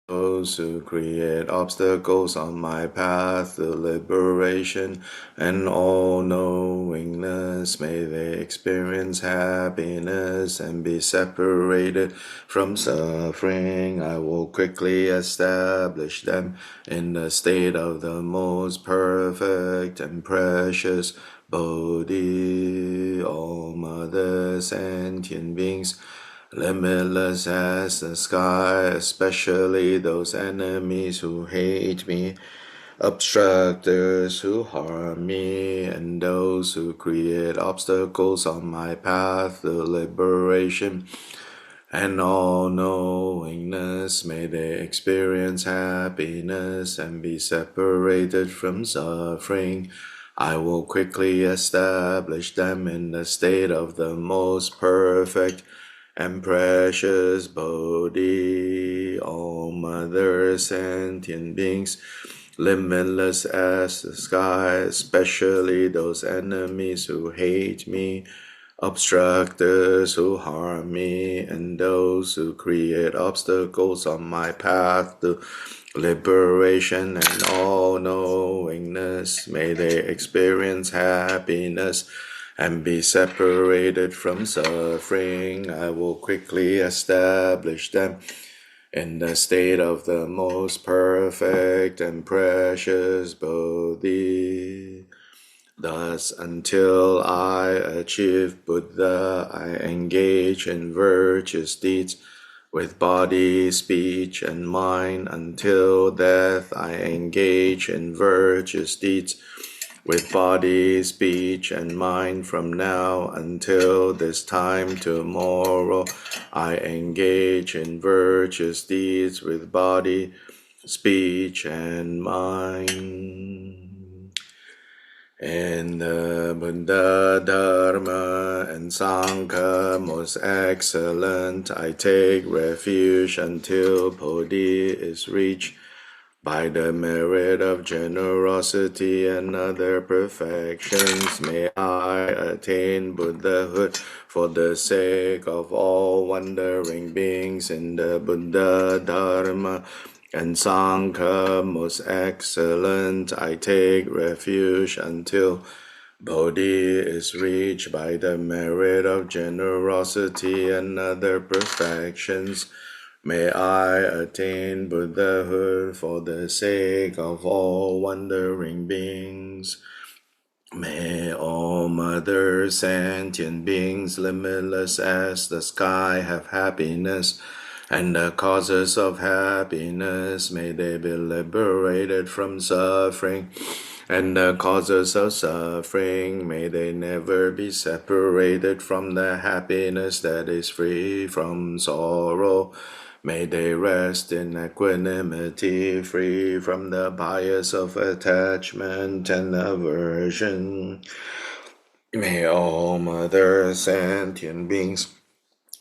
those who create obstacles on my path to liberation and all-knowingness. May they experience happiness and be separated from suffering. I will quickly establish them in the state of the most perfect and precious Bodhi. All Mother sentient beings, limitless as the sky, especially those enemies who hate me, obstructors who harm me, and those who create obstacles on my path to liberation and all-knowingness. May they experience happiness and be separated from suffering. I will quickly establish them in the state of the most perfect and precious Bodhi. All Mother sentient beings, limitless as the sky, especially those enemies who hate me, obstructors who harm me, and those who create obstacles on my path to liberation and all-knowingness. May they experience happiness and be separated from suffering. I will quickly establish them in the state of the most perfect and precious Bodhi. Thus, until I achieve Buddha, I engage in virtuous deeds with body, speech, and mind. Until death, I engage in virtuous deeds with body, speech, and mind. From now until this time tomorrow, I engage in virtuous deeds with body, speech, and mind. In the Buddha, Dharma, and Sangha, most excellent, I take refuge until Bodhi is reached. By the merit of generosity and other perfections, may I attain Buddhahood for the sake of all wandering beings in the Buddha, Dharma, and Sangha. Most excellent, I take refuge until Bodhi is reached by the merit of generosity and other perfections. May I attain Buddhahood for the sake of all wandering beings. May all Mother sentient beings, limitless as the sky, have happiness, and the causes of happiness, may they be liberated from suffering, and the causes of suffering, may they never be separated from the happiness that is free from sorrow. May they rest in equanimity, free from the bias of attachment and aversion. May all Mother sentient beings,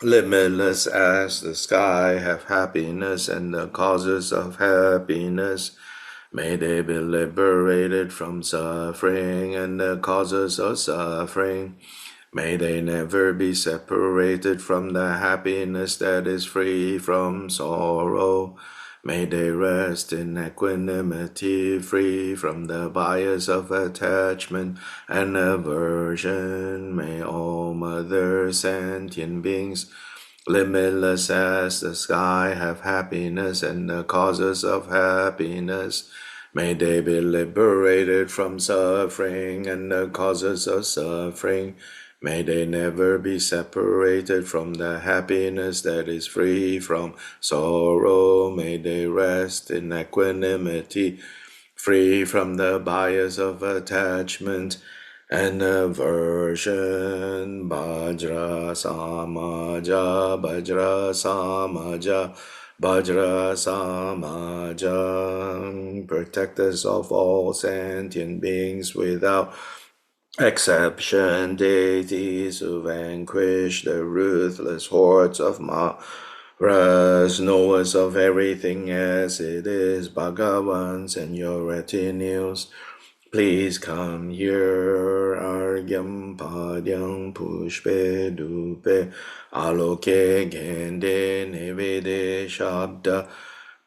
limitless as the sky, have happiness, and the causes of happiness, may they be liberated from suffering, and the causes of suffering, may they never be separated from the happiness that is free from sorrow. May they rest in equanimity, free from the bias of attachment and aversion. May all Mother sentient beings, limitless as the sky, have happiness, and the causes of happiness, may they be liberated from suffering, and the causes of suffering, may they never be separated from the happiness that is free from sorrow. May they rest in equanimity, free from the bias of attachment and aversion. Bajra Samaja, Bajra Samaja, Bajra Samaja. Protect us of all sentient beings without exception, deities who vanquish the ruthless hordes of Maras, knowers of everything as it is, Bhagavans and your retinues, please come here. Argyam Padyam Pushpe Dupe Aloke Gende Nivide Shabda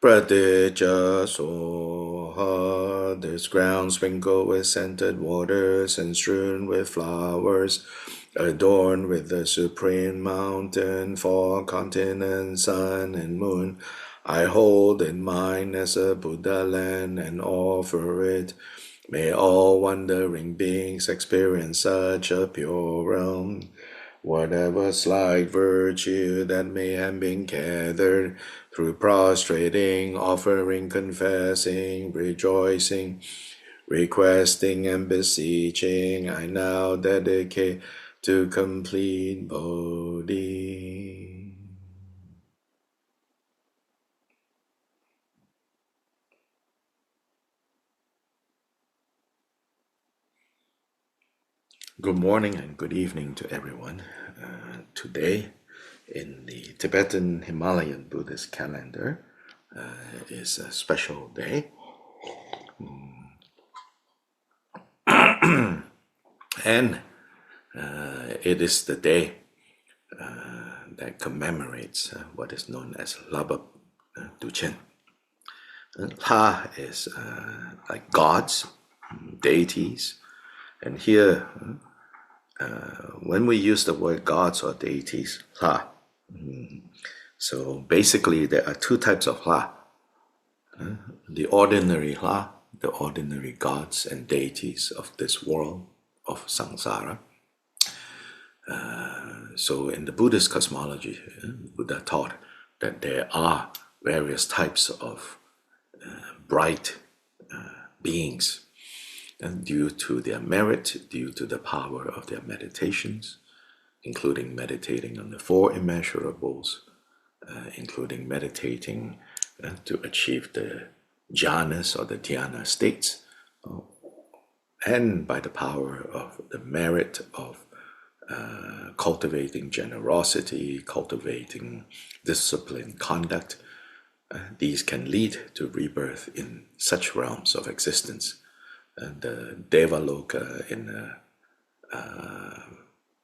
Pratija soha, this ground sprinkled with scented waters and strewn with flowers, adorned with the supreme mountain, four continents, sun and moon, I hold in mind as a Buddha land and offer it. May all wandering beings experience such a pure realm. Whatever slight virtue that may have been gathered through prostrating, offering, confessing, rejoicing, requesting, and beseeching, I now dedicate to complete Bodhi. Good morning and good evening to everyone. Today, in the Tibetan Himalayan Buddhist calendar, is a special day. And it is the day that commemorates what is known as Labab Duchen. La is like gods, deities. And here, when we use the word gods or deities, La. So basically, there are two types of La. The ordinary La, the ordinary gods and deities of this world of samsara. So in the Buddhist cosmology, Buddha taught that there are various types of bright beings, and due to their merit, due to the power of their meditations, including meditating on the four immeasurables, including meditating to achieve the jhanas or the dhyana states, and by the power of the merit of cultivating generosity, cultivating disciplined conduct, these can lead to rebirth in such realms of existence. The Devaloka in the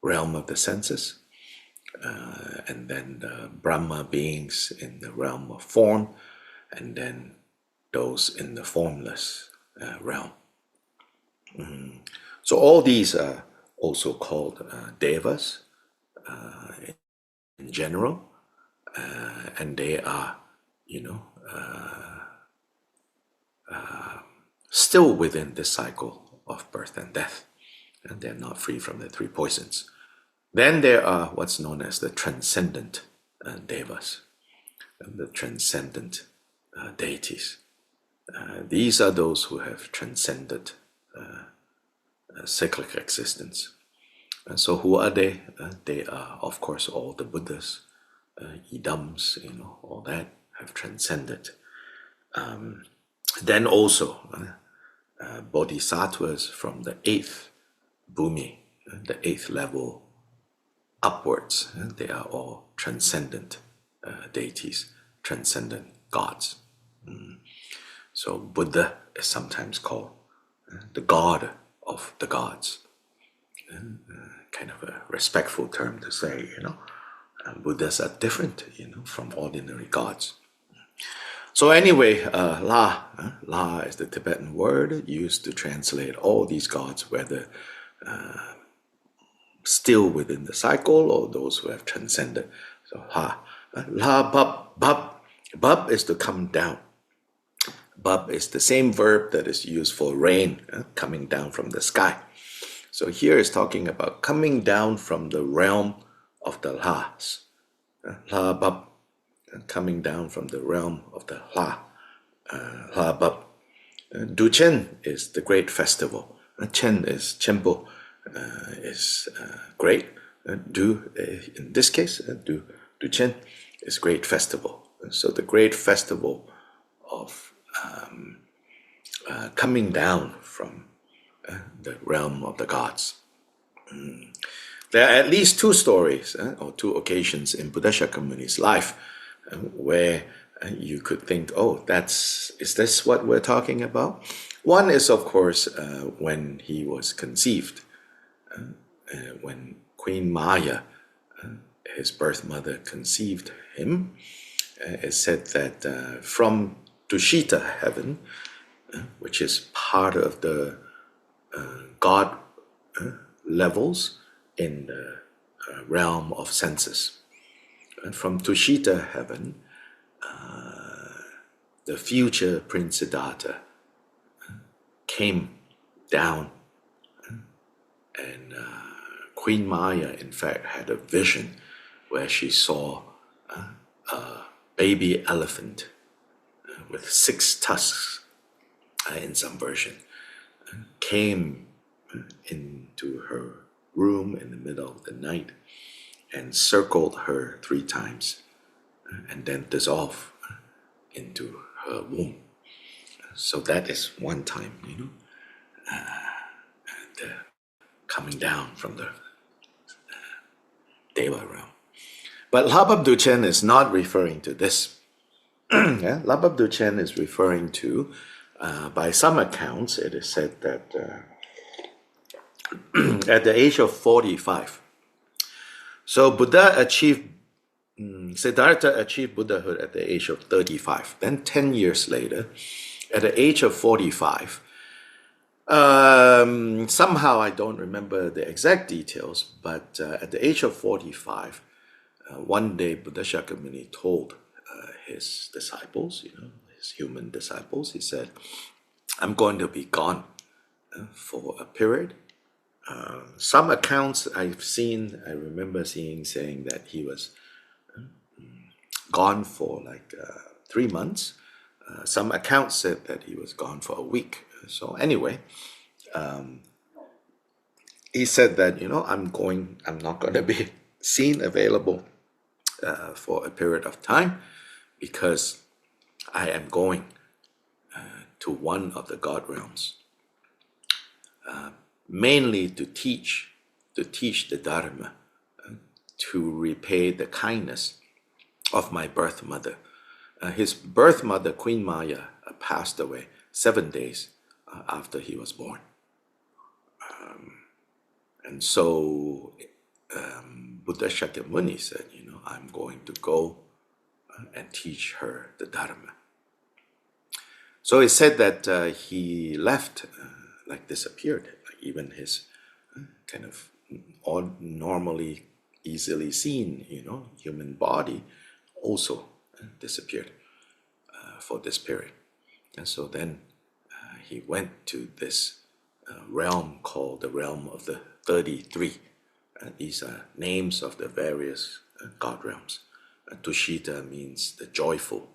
realm of the senses, and then the Brahma beings in the realm of form, and then those in the formless realm. So all these are also called devas in general, and they are, still within this cycle of birth and death, and they're not free from the three poisons. Then there are what's known as the transcendent devas, and the transcendent deities. These are those who have transcended cyclic existence. And so who are they? They are, of course, all the Buddhas, Idams, all that have transcended. Then also bodhisattvas from the eighth bhumi, the eighth level upwards, they are all transcendent deities, transcendent gods. So Buddha is sometimes called the god of the gods, kind of a respectful term to say, Buddhas are different, from ordinary gods. So anyway, La is the Tibetan word used to translate all these gods, whether still within the cycle or those who have transcended. So La Bab. Bab is to come down. Bab is the same verb that is used for rain, coming down from the sky. So here is talking about coming down from the realm of the Las. La Bab, coming down from the realm of the La. La Bab. Duchen is the great festival. Chen is Chenpo, is great. In this case, Duchen is great festival. So the great festival of coming down from the realm of the gods. There are at least two stories or two occasions in Buddha Shakyamuni's life where you could think, oh, is this what we're talking about? One is, of course, when he was conceived, when Queen Maya, his birth mother, conceived him, it said that from Tushita heaven, which is part of the God levels in the realm of senses. And from Tushita heaven, the future Prince Siddhartha came down, and Queen Maya, in fact, had a vision where she saw a baby elephant with 6 tusks, in some version, came into her room in the middle of the night and circled her 3 times and then dissolved into her womb. So that is one time, the coming down from the Deva realm. But Labab Duchen is not referring to this. Yeah? Labab Duchen is referring to, by some accounts, it is said that at the age of 45, so Siddhartha achieved Buddhahood at the age of 35. Then 10 years later, at the age of 45, somehow I don't remember the exact details, but at the age of 45, one day Buddha Shakyamuni told his disciples, his human disciples, he said, I'm going to be gone for a period. Some accounts I remember saying that he was gone for like 3 months. Some accounts said that he was gone for a week. So anyway, he said that, I'm not going to be seen available for a period of time because I am going to one of the God realms, mainly to teach the Dharma, to repay the kindness of my birth mother. His birth mother, Queen Maya, passed away 7 days after he was born. And so Buddha Shakyamuni said, I'm going to go and teach her the Dharma. So it said that he left, disappeared, like even his kind of normally easily seen, human body also disappeared for this period. And so then he went to this realm called the realm of the 33. These are names of the various God realms. Tushita means the joyful.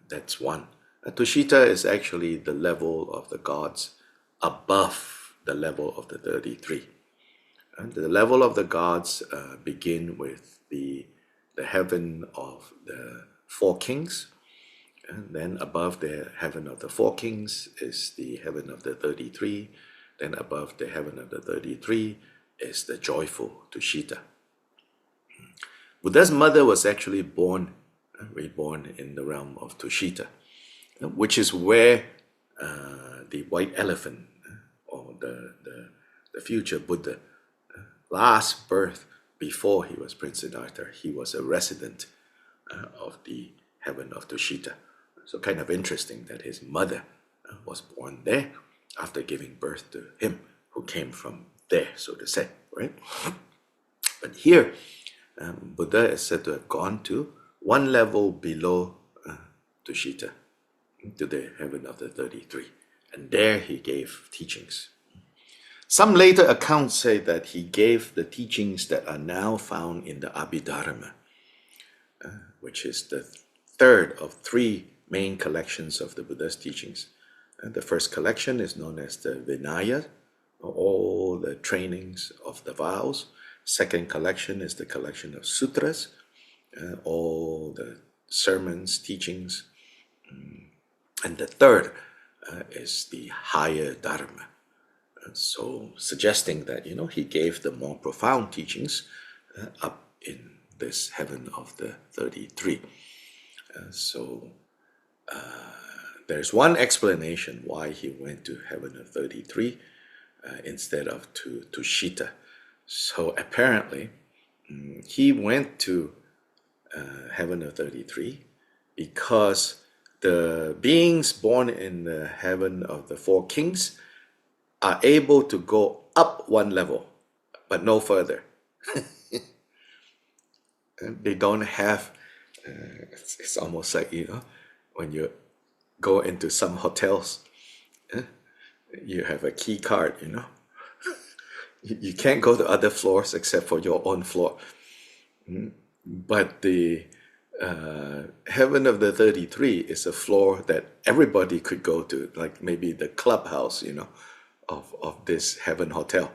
That's one. Tushita is actually the level of the gods above the level of the 33. And the level of the gods begin with the heaven of the 4 kings. And then above the heaven of the 4 kings is the heaven of the 33. Then above the heaven of the 33 is the joyful Tushita. Buddha's mother was actually reborn in the realm of Tushita, which is where the white elephant, or the future Buddha, last birth before he was Prince Siddhartha, he was a resident of the heaven of Tushita. So kind of interesting that his mother was born there after giving birth to him, who came from there, so to say, right? But here, Buddha is said to have gone to one level below Tushita, to the heaven of the 33. And there he gave teachings. Some later accounts say that he gave the teachings that are now found in the Abhidharma, which is the 3rd of 3 main collections of the Buddha's teachings. The first collection is known as the Vinaya, all the trainings of the vows. Second collection is the collection of sutras, all the sermons, teachings. And the third is the higher Dharma. So suggesting that, he gave the more profound teachings up in this heaven of the 33. So there's one explanation why he went to heaven of 33 instead of to Tushita. So apparently he went to heaven of 33, because the beings born in the heaven of the four kings are able to go up one level, but no further. And they don't have, it's almost like, when you go into some hotels, you have a key card, You can't go to other floors except for your own floor. But the heaven of the 33 is a floor that everybody could go to, like maybe the clubhouse, of this heaven hotel.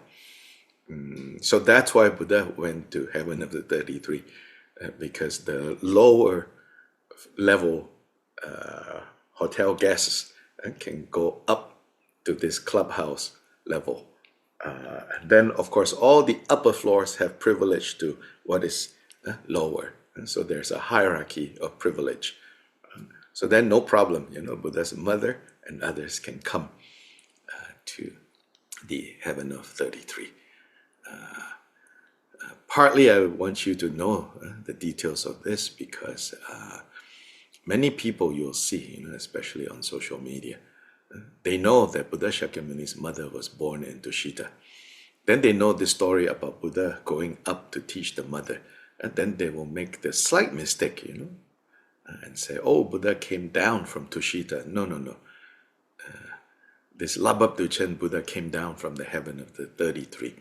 So that's why Buddha went to heaven of the 33, because the lower level hotel guests can go up to this clubhouse level. And then, of course, all the upper floors have privilege to what is lower. And so there's a hierarchy of privilege. So then, no problem, Buddha's mother and others can come to the heaven of 33. Partly, I want you to know the details of this because many people you'll see, especially on social media, they know that Buddha Shakyamuni's mother was born in Tushita. Then they know the story about Buddha going up to teach the mother. And then they will make the slight mistake, and say, oh, Buddha came down from Tushita. No, no, no. This Labab Duchen Buddha came down from the heaven of the 33.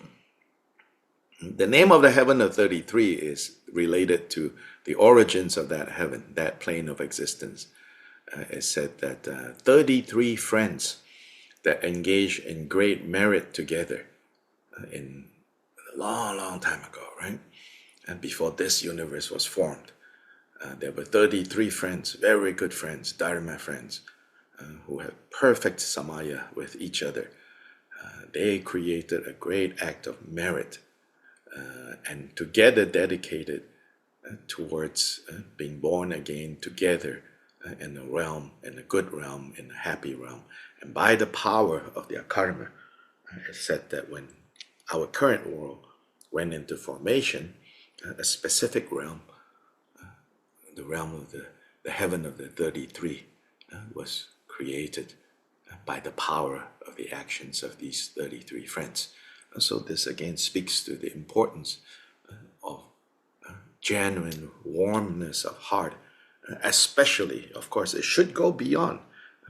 The name of the heaven of 33 is related to the origins of that heaven, that plane of existence. It said that 33 friends that engage in great merit together in a long, long time ago, right? And before this universe was formed, there were 33 friends, very good friends, Dharma friends, who had perfect samaya with each other. They created a great act of merit and together dedicated towards being born again together in a realm, in a good realm, in a happy realm. And by the power of their karma, it said that when our current world went into formation, a specific realm, the realm of the heaven of the 33, was created by the power of the actions of these 33 friends. So this again speaks to the importance of genuine warmness of heart, especially, of course, it should go beyond,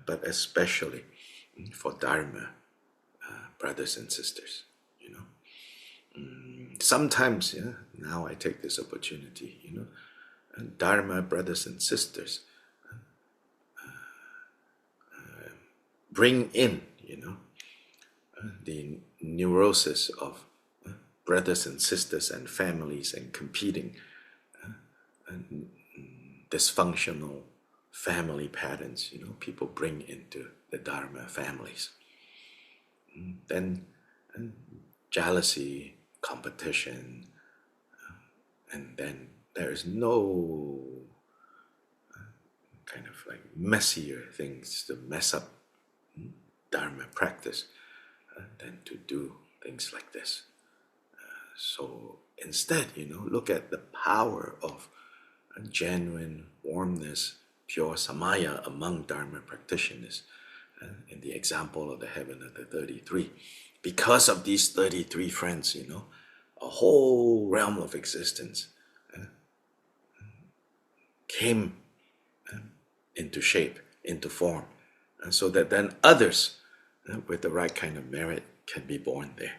but especially for Dharma brothers and sisters. Sometimes, now I take this opportunity, and Dharma brothers and sisters bring in, the neurosis of brothers and sisters and families and competing and dysfunctional family patterns, people bring into the Dharma families. Then jealousy, competition, and then there is no kind of like messier things to mess up Dharma practice than to do things like this. So instead, look at the power of genuine warmness, pure samaya among Dharma practitioners. In the example of the heaven of the 33. Because of these 33 friends, a whole realm of existence came into shape, into form, so that then others with the right kind of merit can be born there.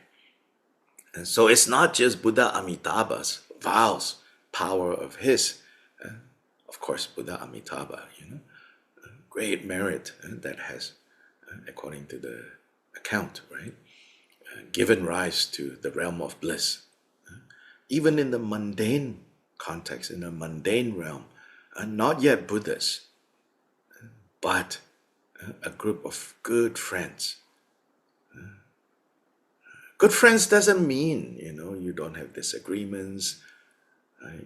And so it's not just Buddha Amitabha's vows, power of his, of course, Buddha Amitabha, great merit that has, according to the account, right, given rise to the realm of bliss. Even in the mundane context, in the mundane realm, not yet Buddhas, but a group of good friends. Good friends doesn't mean, you don't have disagreements,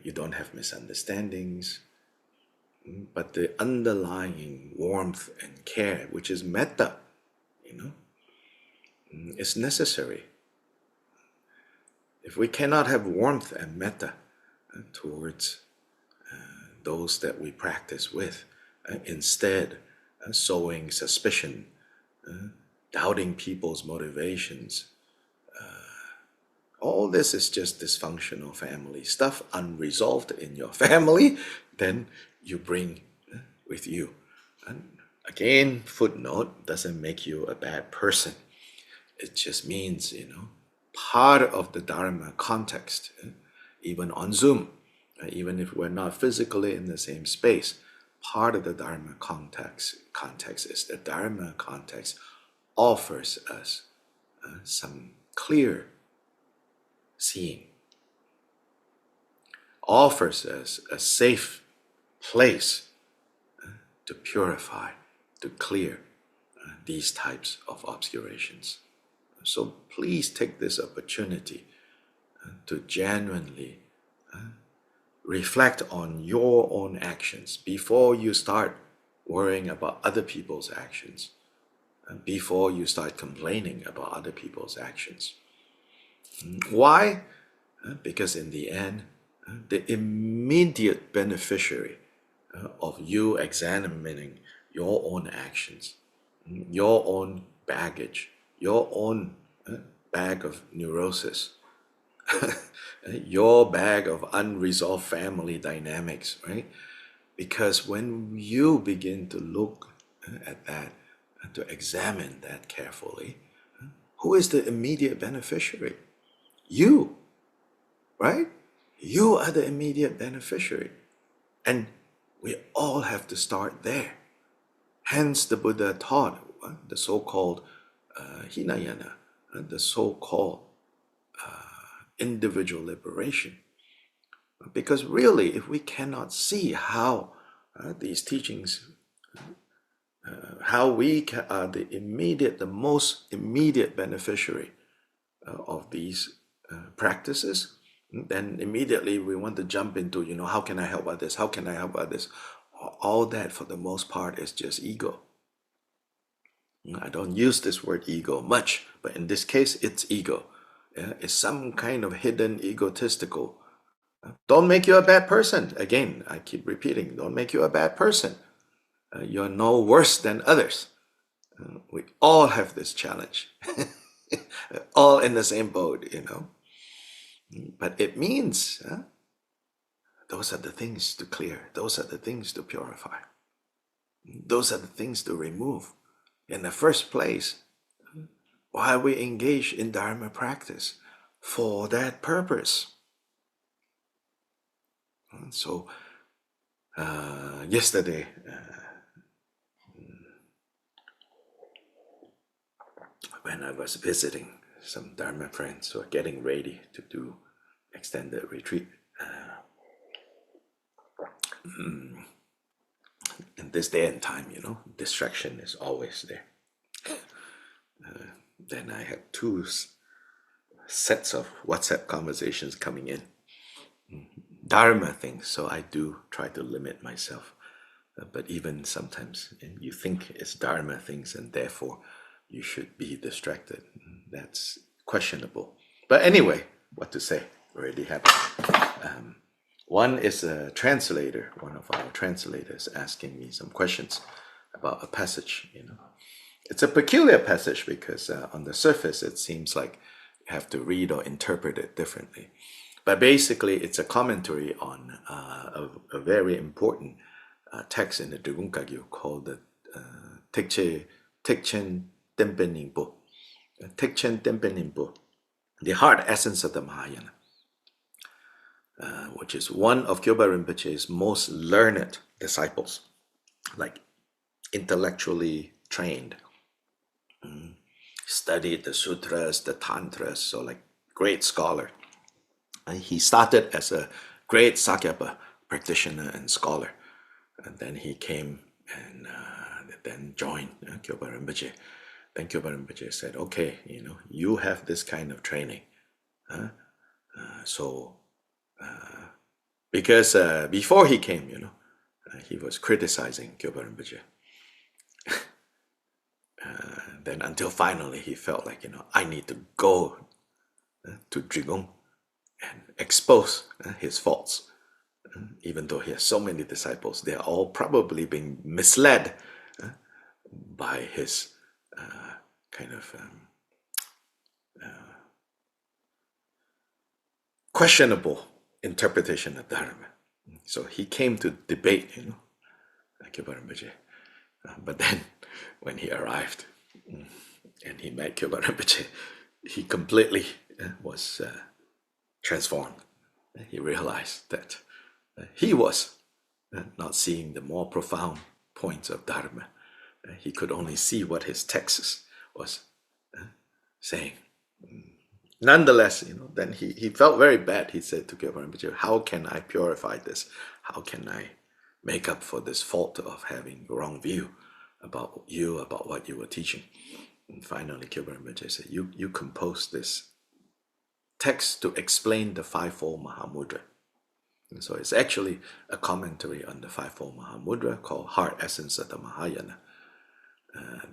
you don't have misunderstandings, but the underlying warmth and care, which is metta, is necessary. If we cannot have warmth and metta towards those that we practice with, instead sowing suspicion, doubting people's motivations. All this is just dysfunctional family stuff unresolved in your family, then you bring with you. And again, footnote, doesn't make you a bad person. It just means, part of the Dharma context, even on Zoom, even if we're not physically in the same space, part of the Dharma context is the Dharma context offers us some clear seeing, offers us a safe place to purify, to clear these types of obscurations. So please take this opportunity to genuinely reflect on your own actions before you start worrying about other people's actions, before you start complaining about other people's actions. Why? Because in the end, the immediate beneficiary of you examining your own actions, your own baggage, your own bag of neurosis, your bag of unresolved family dynamics, right? Because when you begin to look at that, to examine that carefully, who is the immediate beneficiary? You, right? You are the immediate beneficiary. And we all have to start there. Hence, the Buddha taught the so-called Hinayana, the so-called individual liberation. Because really, if we cannot see how these teachings, how we are the most immediate beneficiary of these practices, then immediately we want to jump into, how can I help others? How can I help others? All that, for the most part, is just ego. I don't use this word ego much, but in this case, it's ego. It's some kind of hidden egotistical. Don't make you a bad person. Again, I keep repeating, don't make you a bad person. You're no worse than others. We all have this challenge. All in the same boat, But it means those are the things to clear. Those are the things to purify. Those are the things to remove. In the first place, why we engage in Dharma practice? For that purpose. So, yesterday, when I was visiting some Dharma friends who are getting ready to do extended retreat, in this day and time, distraction is always there. Then I had two sets of WhatsApp conversations coming in. Dharma things, so I do try to limit myself. But even sometimes you think it's Dharma things and therefore you should be distracted. That's questionable. But anyway, what to say already happened. One is a translator, one of our translators, asking me some questions about a passage. It's a peculiar passage because on the surface it seems like you have to read or interpret it differently. But basically, it's a commentary on a very important text in the Drigung Kagyu called the Tekchen Tempen Ningpo. Tekchen Tempen Ningpo, the heart essence of the Mahayana, which is one of Kyoba Rinpoche's most learned disciples, like intellectually trained, studied the sutras, the tantras, so like great scholar. He started as a great Sakyapa practitioner and scholar, and then he came and then joined Kyoba Rinpoche. Then Kyoba Rinpoche said, okay, you have this kind of training. Because before he came, he was criticizing Kyoba Rinpoche. Then until finally he felt like, I need to go to Drigung and expose his faults. even though he has so many disciples, they are all probably being misled by his kind of questionable interpretation of Dharma. So he came to debate, Kyuba Rinpoche. But then when he arrived and he met Kyuba Rinpoche, he completely was transformed. He realized that he was not seeing the more profound points of Dharma. He could only see what his text was saying. Nonetheless, then he felt very bad. He said to Kyuba Rinpoche, how can I purify this? How can I make up for this fault of having wrong view about you, about what you were teaching? And finally, Kyuba Rinpoche said, you composed this text to explain the Fivefold Mahamudra. And so it's actually a commentary on the Fivefold Mahamudra called Heart Essence of the Mahayana.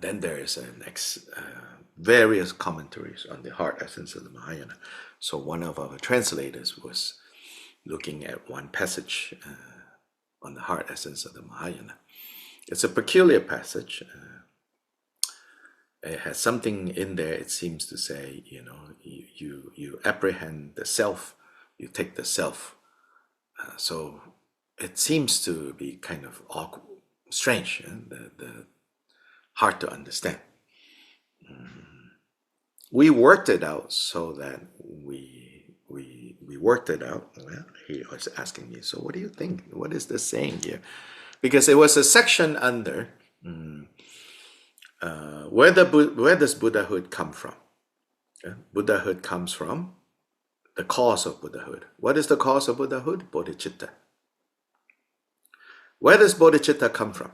Then there is various commentaries on the Heart Essence of the Mahayana. So one of our translators was looking at one passage on the Heart Essence of the Mahayana. It's a peculiar passage. It has something in there, it seems to say, you apprehend the self, you take the self. So it seems to be kind of awkward, strange, the hard to understand. We worked it out so that we worked it out. Well, he was asking me, so what do you think? What is this saying here? Because it was a section under where does Buddhahood come from? Buddhahood comes from the cause of Buddhahood. What is the cause of Buddhahood? Bodhicitta. Where does bodhicitta come from?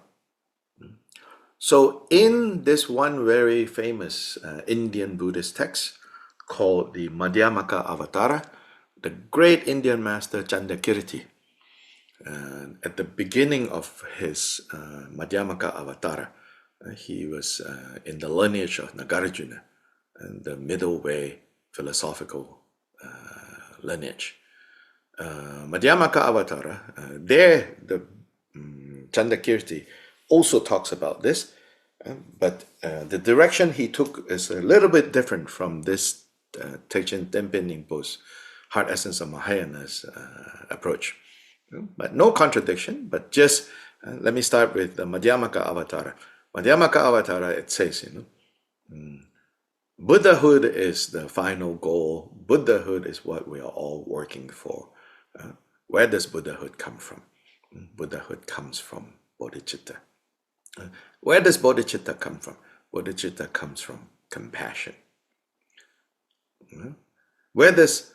So in this one very famous Indian Buddhist text called the Madhyamaka Avatara, the great Indian master Chandakirti, at the beginning of his Madhyamaka Avatara, he was in the lineage of Nagarjuna, and the middle way philosophical lineage. Madhyamaka Avatara, there the Chandakirti also talks about this, but the direction he took is a little bit different from this Tejchen Tenpen Rinpoche's Heart Essence of Mahayana's approach. But no contradiction, but just let me start with the Madhyamaka Avatara. Madhyamaka Avatara, it says, Buddhahood is the final goal. Buddhahood is what we are all working for. Where does Buddhahood come from? Buddhahood comes from bodhicitta. Where does bodhicitta come from? Bodhicitta comes from compassion. Where does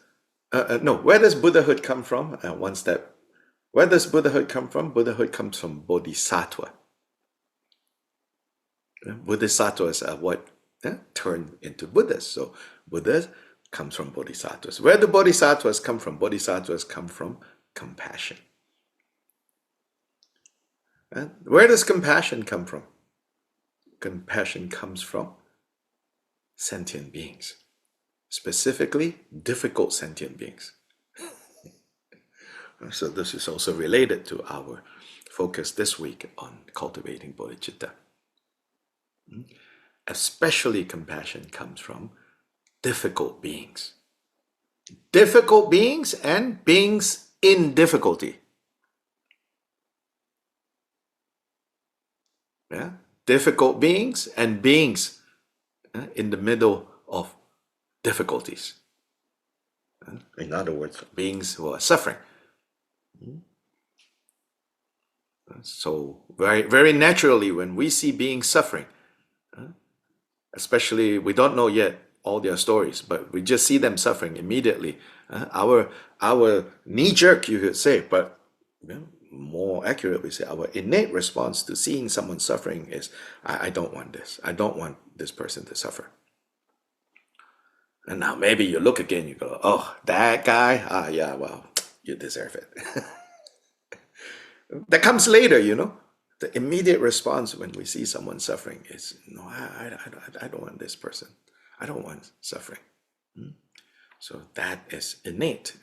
Buddhahood come from? One step. Where does Buddhahood come from? Buddhahood comes from bodhisattva. Bodhisattvas are what turn into Buddhas. So Buddha comes from bodhisattvas. Where do bodhisattvas come from? Bodhisattvas come from compassion. And where does compassion come from? Compassion comes from sentient beings, specifically difficult sentient beings. So this is also related to our focus this week on cultivating bodhicitta. Especially compassion comes from difficult beings. Difficult beings and beings in difficulty. Yeah? Difficult beings and beings in the middle of difficulties. In other words, beings who are suffering. So very, very naturally, when we see beings suffering, especially we don't know yet all their stories, but we just see them suffering immediately. Our knee-jerk, you could say, but more accurately say, our innate response to seeing someone suffering is, I don't want this. I don't want this person to suffer. And now maybe you look again, you go, oh, that guy? Ah, yeah, well, you deserve it. That comes later, The immediate response when we see someone suffering is, no, I don't want this person. I don't want suffering. So that is innate.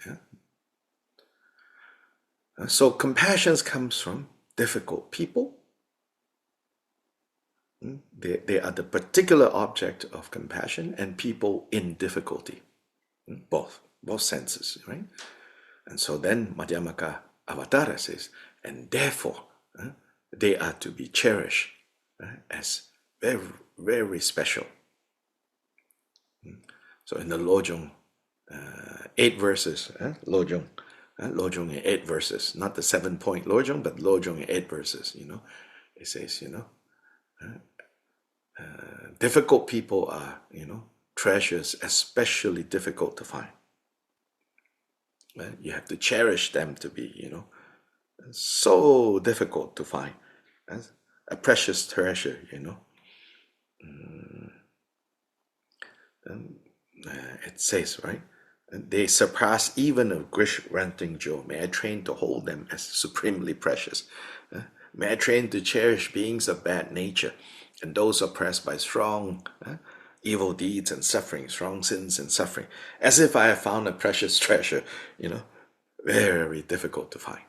So compassion comes from difficult people. They are the particular object of compassion and people in difficulty. Both senses, right? And so then Madhyamaka Avatara says, and therefore they are to be cherished as very, very special. So in the Lojong, 8 verses, Lojong, Lojong in 8 verses, not the 7-point Lojong, but Lojong in 8 verses, it says, difficult people are, treasures especially difficult to find. Right? You have to cherish them to be, so difficult to find. A precious treasure, it says, right? They surpass even a grish-renting Joe. May I train to hold them as supremely precious. May I train to cherish beings of bad nature and those oppressed by strong evil deeds and suffering, strong sins and suffering, as if I have found a precious treasure, very difficult to find.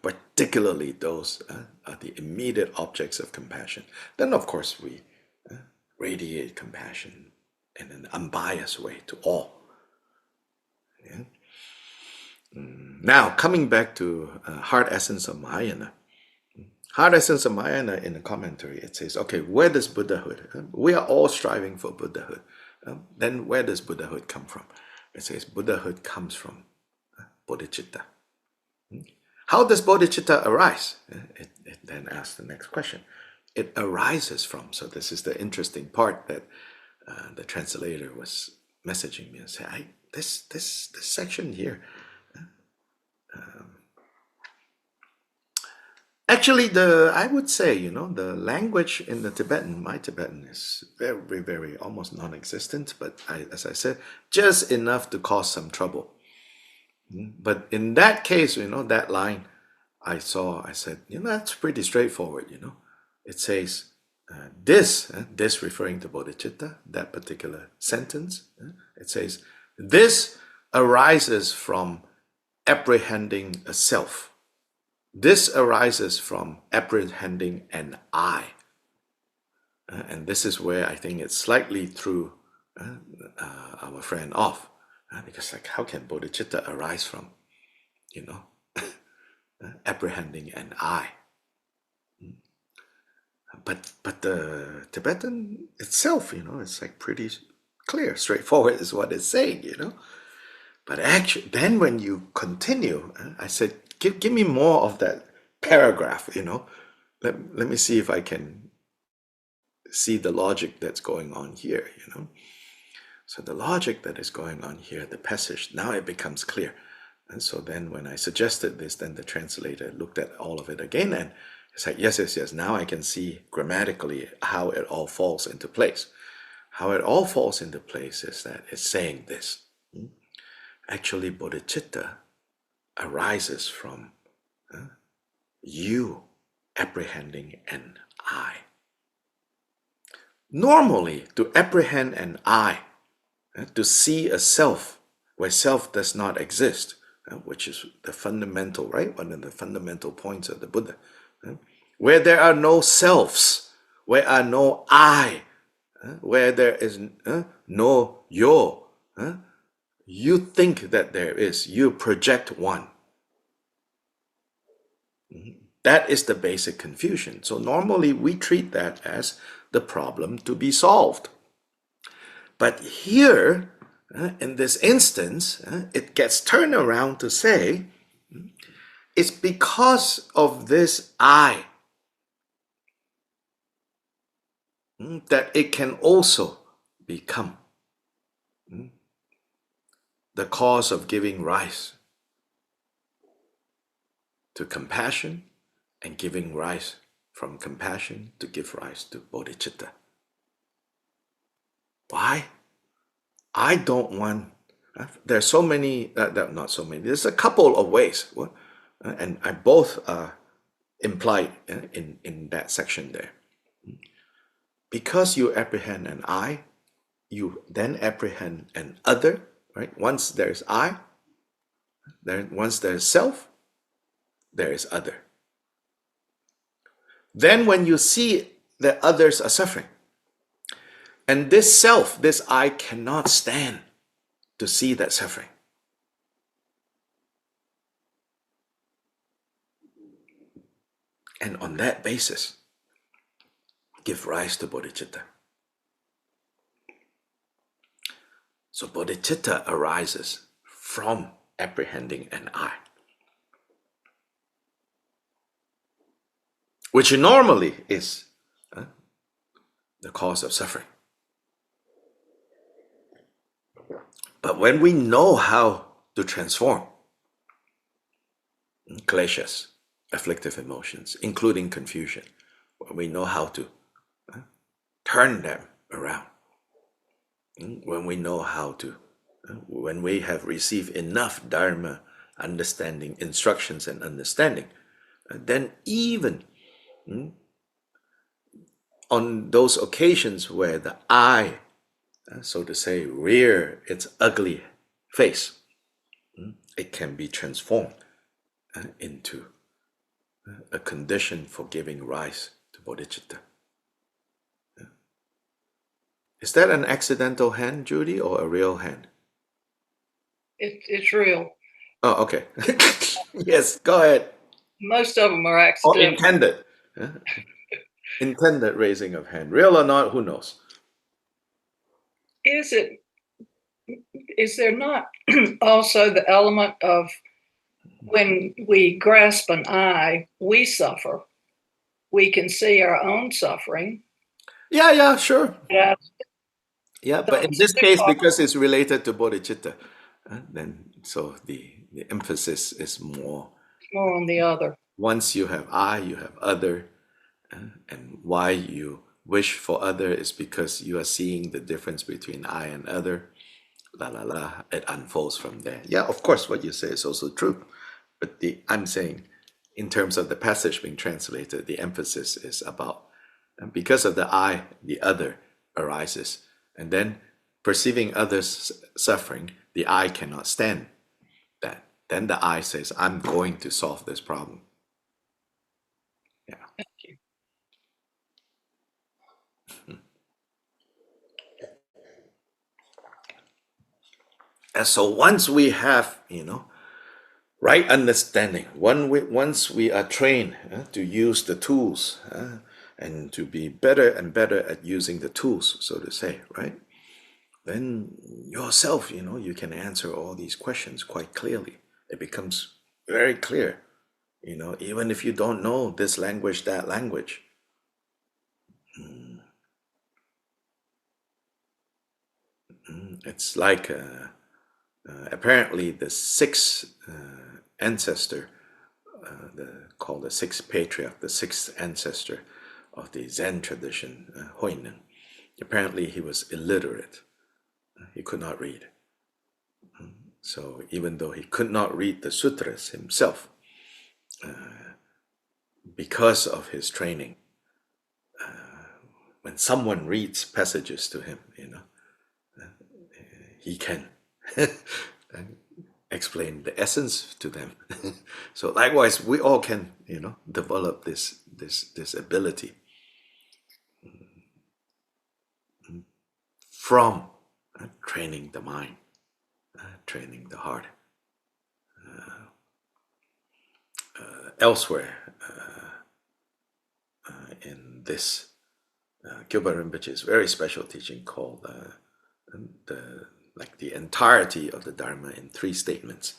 Particularly those are the immediate objects of compassion. Then, of course, we radiate compassion in an unbiased way to all. Yeah? Now, coming back to Heart Essence of Mahayana. Heart Essence of Mahayana, in the commentary, it says, okay, where does Buddhahood? We are all striving for Buddhahood. Then where does Buddhahood come from? It says Buddhahood comes from bodhicitta. How does bodhicitta arise? It then asks the next question. It arises from, so this is the interesting part that the translator was messaging me and say, this section here, actually, I would say, the language in the Tibetan, my Tibetan is very, very almost non-existent, but as I said, just enough to cause some trouble. But in that case, that line I said, that's pretty straightforward, It says, this referring to bodhicitta, that particular sentence, it says, this arises from apprehending a self. This arises from apprehending an I. And this is where I think it slightly threw our friend off. Because how can bodhicitta arise from, apprehending an I? But the Tibetan itself, it's like pretty clear, straightforward is what it's saying, But actually, then when you continue, I said, give me more of that paragraph, Let me see if I can see the logic that's going on here, So the logic that is going on here, the passage, now it becomes clear. And so then when I suggested this, then the translator looked at all of it again and it's like, yes, now I can see grammatically how it all falls into place. How it all falls into place is that it's saying this. Actually, bodhicitta arises from you apprehending an I. Normally, to apprehend an I, to see a self where self does not exist, which is the fundamental, right? One of the fundamental points of the Buddha. Where there are no selves, where are no I, where there is no yo, you think that there is, you project one. That is the basic confusion. So normally we treat that as the problem to be solved. But here, in this instance, it gets turned around to say, it's because of this I that it can also become the cause of giving rise to compassion and giving rise from compassion to give rise to bodhicitta. Why? I don't want, there's so many, not so many, there's a couple of ways, and I both are implied in that section there. Because you apprehend an I, you then apprehend an other, right? Once there's I, Once there's self, there is other. Then when you see that others are suffering, and this self, this I cannot stand to see that suffering. And on that basis, give rise to bodhicitta. So bodhicitta arises from apprehending an I, which normally is the cause of suffering. But when we know how to transform kleshas, afflictive emotions, including confusion, when we know how to turn them around, when we know how to, when we have received enough Dharma understanding, instructions and understanding, then even on those occasions where the I, so to say, rear its ugly face, it can be transformed into a condition for giving rise to bodhicitta. Is that an accidental hand, Judy, or a real hand? It's real. Oh, okay. Yes, go ahead. Most of them are Or accidental. intended. Intended raising of hand. Real or not, who knows? Is there not also the element of when we grasp an I, we suffer? We can see our own suffering. Yeah, sure. Yeah. Yeah, but in this case, because it's related to bodhicitta, then so the emphasis is more on the other. Once you have I, you have other, and why you wish for other is because you are seeing the difference between I and other. It unfolds from there. Yeah, of course, what you say is also true, but I'm saying, in terms of the passage being translated, the emphasis is about because of the I, the other arises, and then perceiving others suffering, the I cannot stand that. Then the I says, I'm going to solve this problem. Yeah. Thank you. And so once we have, right understanding, once we are trained to use the tools and to be better and better at using the tools, so to say, right? Then yourself, you can answer all these questions quite clearly. It becomes very clear, even if you don't know this language, that language. It's like apparently the sixth ancestor, called the sixth patriarch, the sixth ancestor of the Zen tradition, Huineng. Apparently he was illiterate. He could not read. So even though he could not read the sutras himself, because of his training, when someone reads passages to him, he can explain the essence to them. So likewise, we all can, develop this ability from training the mind, training the heart. Elsewhere in this Gilbert Rinpoche's very special teaching called the entirety of the Dharma in 3 statements,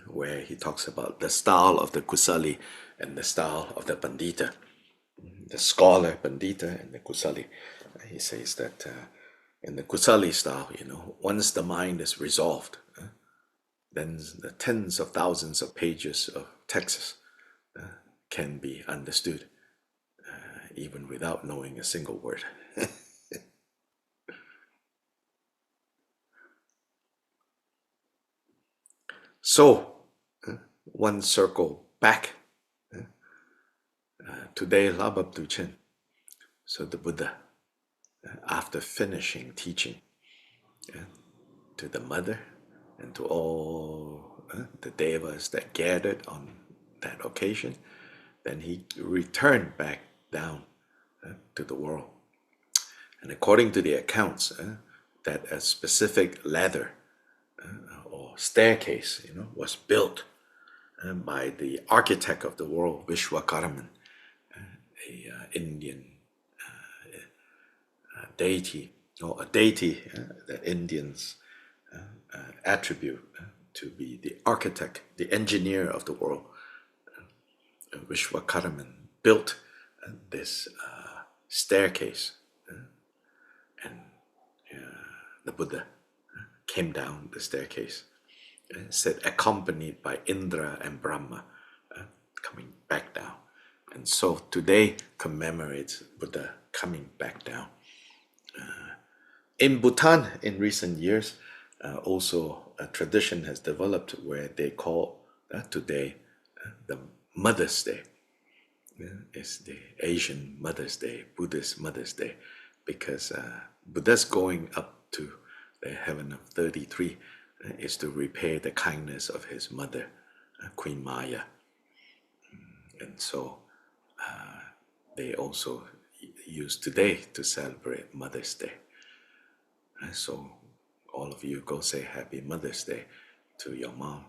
where he talks about the style of the Kusali and the style of the Pandita, the scholar Pandita and the Kusali. He says that in the Kusali style, once the mind is resolved, then the tens of thousands of pages of texts can be understood, even without knowing a single word. So, one circle back today, Labab Duchen. So the Buddha, after finishing teaching to the mother and to all the devas that gathered on that occasion. Then he returned back down to the world. And according to the accounts, that a specific ladder or staircase, was built by the architect of the world, Vishwakarman, a Indian deity, or a deity that Indians attribute to be the architect, the engineer of the world. Vishwakarman built this staircase, and the Buddha came down the staircase, said accompanied by Indra and Brahma coming back down. And so today commemorates Buddha coming back down. In Bhutan, in recent years, also a tradition has developed where they call today the Mother's Day. It's the Asian Mother's Day, Buddhist Mother's Day, because Buddha's going up to the heaven of 33 is to repay the kindness of his mother, Queen Maya. And so they also use today to celebrate Mother's Day. So all of you go say Happy Mother's Day to your mom.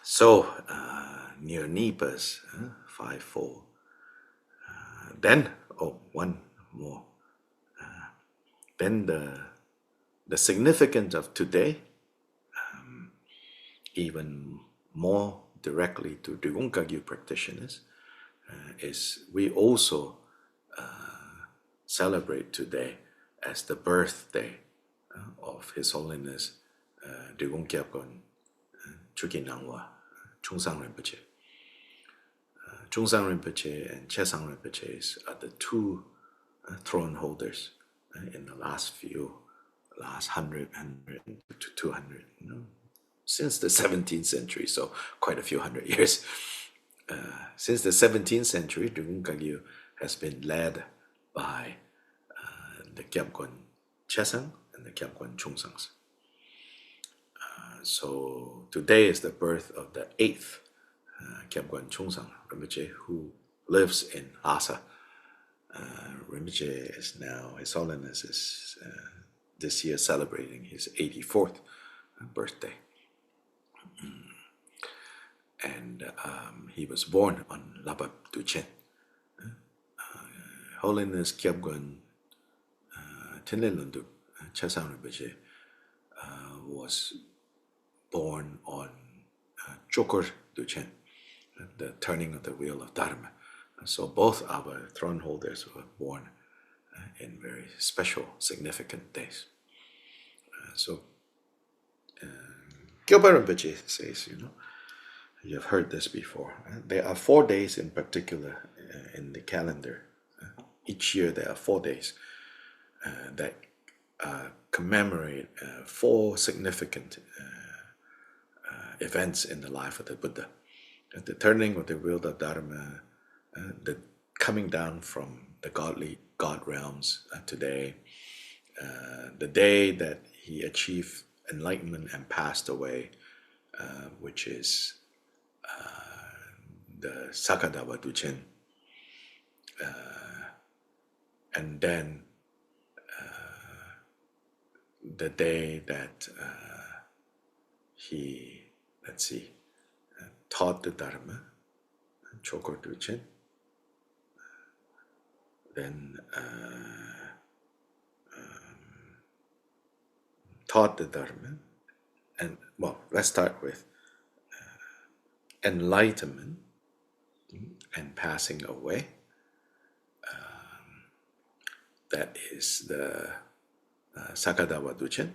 So, near Nipas, fivefold. Then, one more. Then the significance of today, even more directly to Drigung Kagyu practitioners, is we also celebrate today as the birthday of His Holiness Drigung Kyabgon Chukinangwa Chungsang Rinpoche. Chungsang Rinpoche and Chesang Rinpoche are the two throne holders in the last 100 to 200, since the 17th century, so quite a few hundred years. Since the 17th century, Drigung Kagyu has been led by the Kyabgon Chesang and the Kyabgon Chungsangs. So today is the birth of the 8th Kyabgon Chungsang Rinpoche, who lives in Lhasa. Rinpoche is now, His Holiness is this year celebrating his 84th birthday. And he was born on Labab Duchen. Holiness Kyabgon Tinlelunduk Chesang Rinpoche was born on Chokur Duchen, the turning of the wheel of Dharma. So both our throne holders were born in very special, significant days. So Gilbert Rinpoche says, you have heard this before. There are 4 days in particular in the calendar. Each year there are 4 days that commemorate 4 significant events in the life of the Buddha. The turning of the wheel of Dharma, the coming down from the God realms today, the day that he achieved enlightenment and passed away, which is the Sakadawa Duchen, and then the day that he, taught the Dharma, Chokur Duchen, then taught the Dharma, and let's start with enlightenment and passing away. That is the Sakadawa Duchen.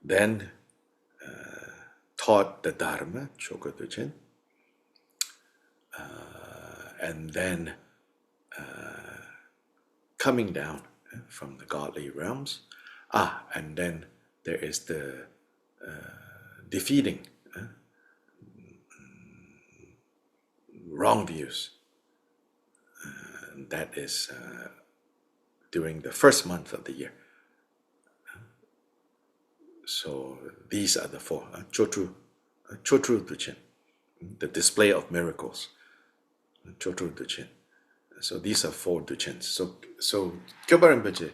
Then taught the Dharma, Chokur Duchen, and then coming down from the godly realms. And then there is the defeating wrong views. And that is during the first month of the year. So these are the four. Chotru Duchen, the display of miracles. Chotru Duchen. So these are four Duchens. So Kyoba Rinpoche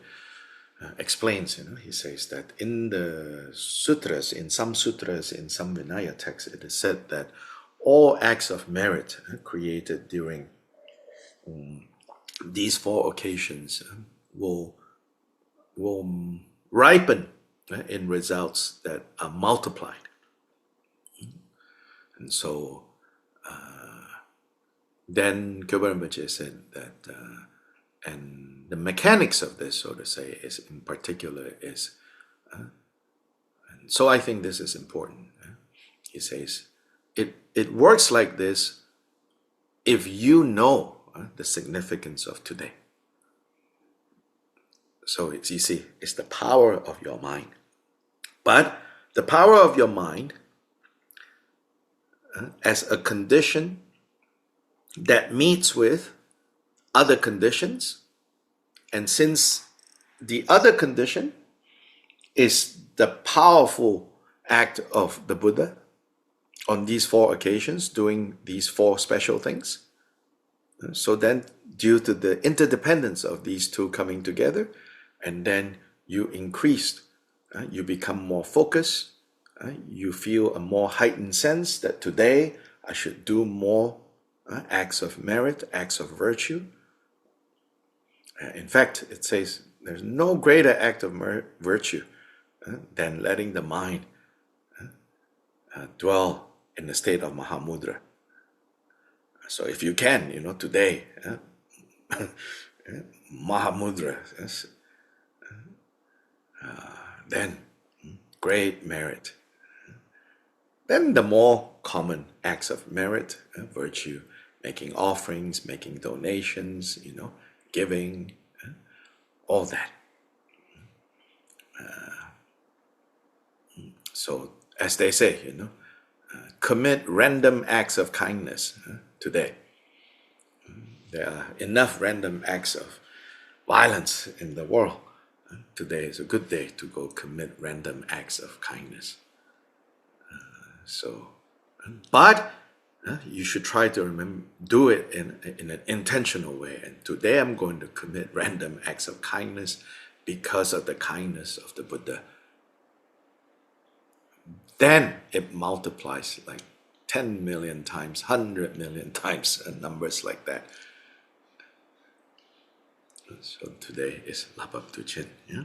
explains, he says that in the sutras, in some Vinaya texts, it is said that all acts of merit created during these four occasions will ripen in results that are multiplied. And so then Kyoba Rinpoche said that, and the mechanics of this, so to say, is in particular is, and so I think this is important. He says, it works like this if you know the significance of today. So it's, you see, it's the power of your mind. But the power of your mind as a condition that meets with other conditions, and since the other condition is the powerful act of the Buddha on these four occasions, doing these four special things, so then due to the interdependence of these two coming together, and then you increased, you become more focused, you feel a more heightened sense that today I should do more acts of merit, acts of virtue. In fact, it says there's no greater act of virtue than letting the mind dwell in the state of Mahamudra. So if you can, today, Mahamudra, yes, then great merit. Then the more common acts of merit, virtue, making offerings, making donations, giving, all that. So as they say, commit random acts of kindness today. There are enough random acts of violence in the world. Today is a good day to go commit random acts of kindness. But you should try to do it in an intentional way. And today I'm going to commit random acts of kindness because of the kindness of the Buddha. Then it multiplies like 10 million times, 100 million times, and numbers like that. So today is Lapap Tuchin. Yeah?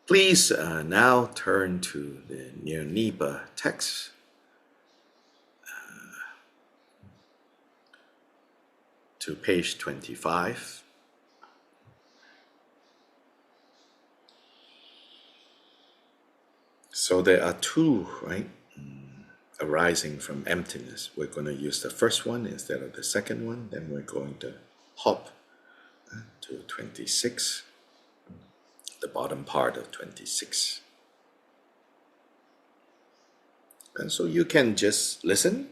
Please now turn to the Nirnipa text. To page 25. So there are two, right? Arising from emptiness. We're going to use the first one instead of the second one. Then we're going to hop to 26, the bottom part of 26. And so you can just listen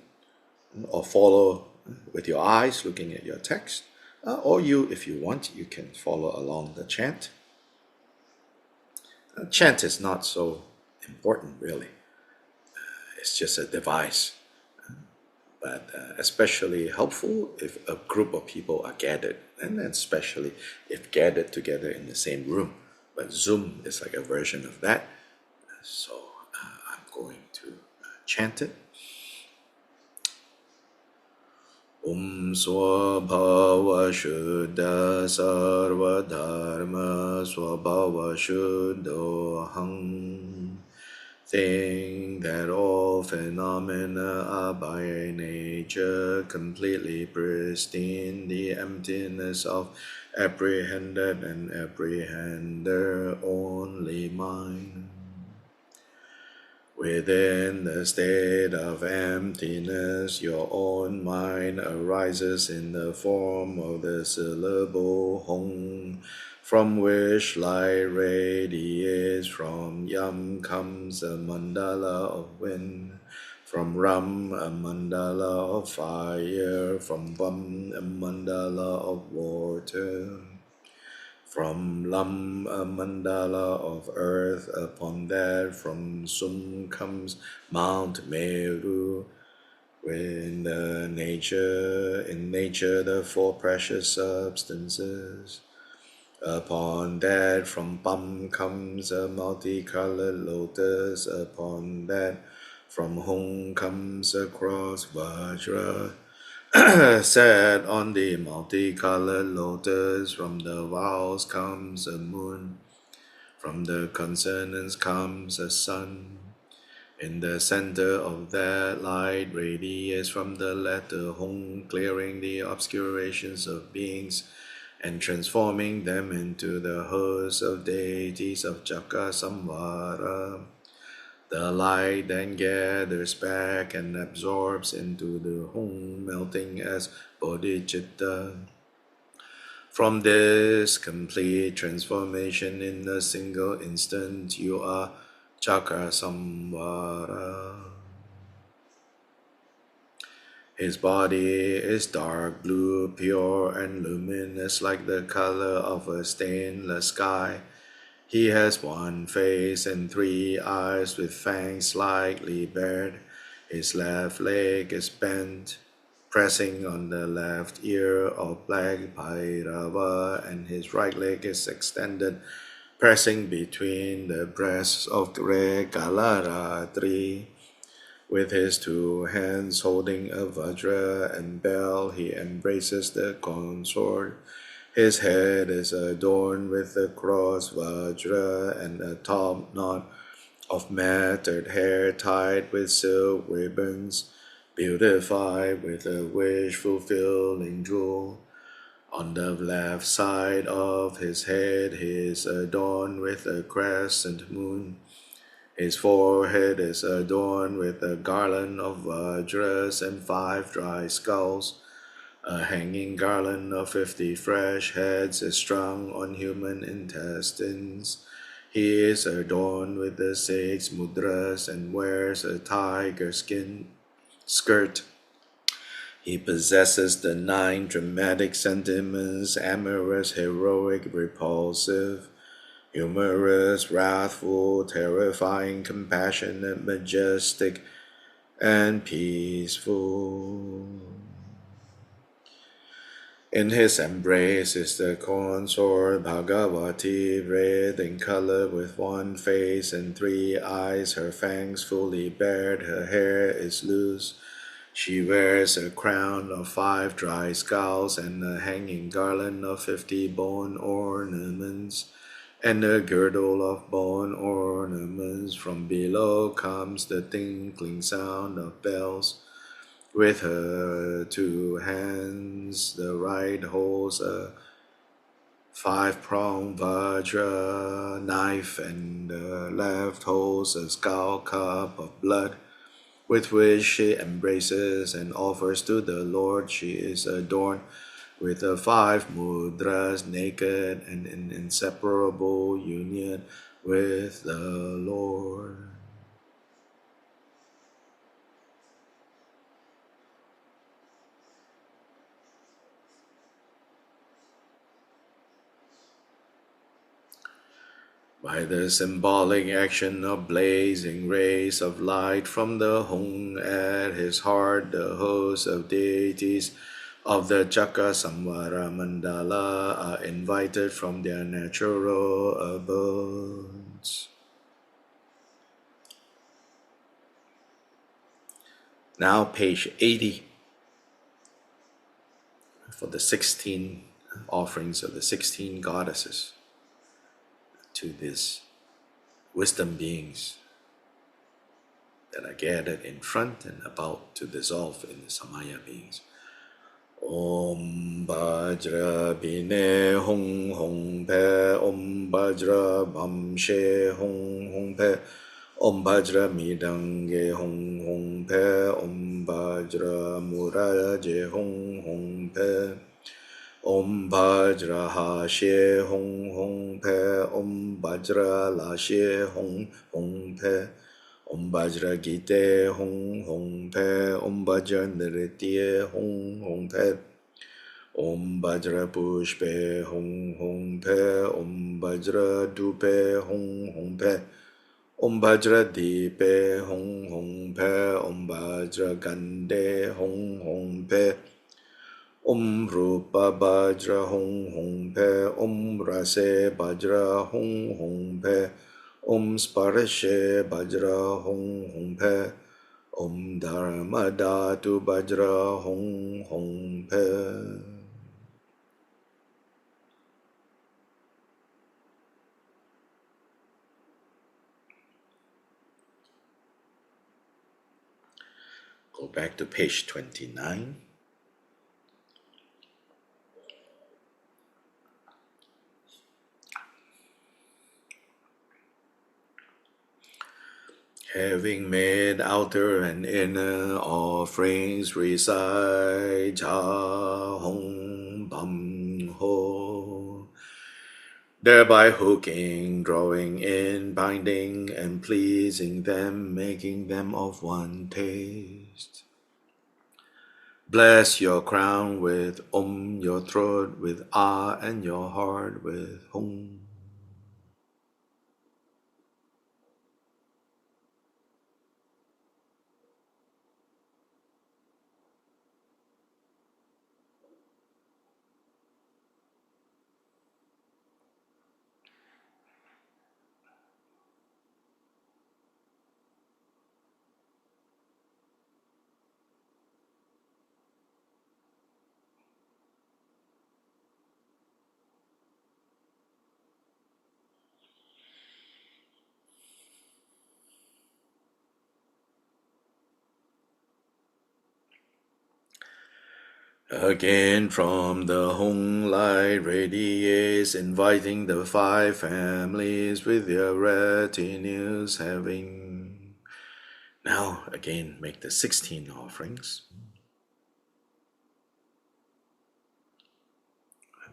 or follow with your eyes looking at your text, or you, if you want, you can follow along the chant. Chant is not so important, really. It's just a device, but especially helpful if a group of people are gathered, and especially if gathered together in the same room. But Zoom is like a version of that. So I'm going to chant it. Swabhava Shuddha Sarva Dharma Swabhava Shuddhoham. Think that all phenomena are by nature completely pristine, the emptiness of apprehended and apprehender only mind. Within the state of emptiness, your own mind arises in the form of the syllable Hong, from which light radiates. From Yam comes a mandala of wind, from Ram a mandala of fire, from Vam a mandala of water. From Lam a mandala of earth, upon that from Sum comes Mount Meru. In nature the four precious substances. Upon that from Pam comes a multicolored lotus. Upon that from Hung comes a cross Vajra. Set on the multicolored lotus, from the vowels comes a moon, from the consonants comes a sun. In the center of that light radiates from the letter Hong, clearing the obscurations of beings and transforming them into the hosts of deities of Jaka Samvara. The light then gathers back and absorbs into the Hong, melting as bodhicitta. From this complete transformation in a single instant, you are Chakra Samvara. His body is dark blue, pure and luminous, like the color of a stainless sky. He has one face and three eyes with fangs slightly bared. His left leg is bent, pressing on the left ear of Black Bhairava, and his right leg is extended, pressing between the breasts of Grey Kalaratri. With his two hands holding a vajra and bell, he embraces the consort. His head is adorned with a cross vajra and a top knot of matted hair tied with silk ribbons, beautified with a wish-fulfilling jewel. On the left side of his head, he is adorned with a crescent moon. His forehead is adorned with a garland of vajras and 5 dry skulls. A hanging garland of 50 fresh heads is strung on human intestines. He is adorned with the 6 mudras and wears a tiger skin skirt. He possesses the 9 dramatic sentiments: amorous, heroic, repulsive, humorous, wrathful, terrifying, compassionate, majestic, and peaceful. In his embrace is the consort Bhagavati, red in color with one face and 3 eyes, her fangs fully bared, her hair is loose. She wears a crown of 5 dry skulls and a hanging garland of 50 bone ornaments, and a girdle of bone ornaments. From below comes the tinkling sound of bells. With her 2 hands, the right holds a 5-pronged vajra knife, and the left holds a skull cup of blood, with which she embraces and offers to the Lord. She is adorned with the 5 mudras, naked and in inseparable union with the Lord. By the symbolic action of blazing rays of light from the Hong at his heart, the hosts of deities of the Chakra Samvara Mandala are invited from their natural abodes. Now page 80 for the 16 offerings of the 16 goddesses to these wisdom beings that are gathered in front and about to dissolve in the Samaya beings. Om Bajra Bine Hong Hong Pe, Om Bajra Bam She Hong Hong Pe, Om Bajra Midange Hong Hong Pe Om Bajra Muraje Hong Hong Pe Om Bajra Ha She Hong Hong Pe Om Bajra La She Hong Hong Pe Om Bajra Gite Hong Hong Pe Om Bajra Nritye Hong Hong Pe Om Bajra Pushpe Hong Hong Pe Om Bajra Dupe Hong Hong Pe Om Bajra Deepe Hong Hong Pe Om Bajra Gande Hong Hong Pe Om Rupa Bajra Hong Hong Pe Om Rase Bajra Hong Hong Pe Om Sparshe Bajra Hong Hong Pe Om Dharma Dhatu Bajra Hong Hong Pe. Go back to page 29. Having made outer and inner offerings, recite Cha Hong Bam Ho. Thereby hooking, drawing in, binding, and pleasing them, making them of one taste. Bless your crown with your throat with Ah, and your heart with Hong. Again from the Hong light radiates, inviting the five families with their retinues, having now again make the 16 offerings.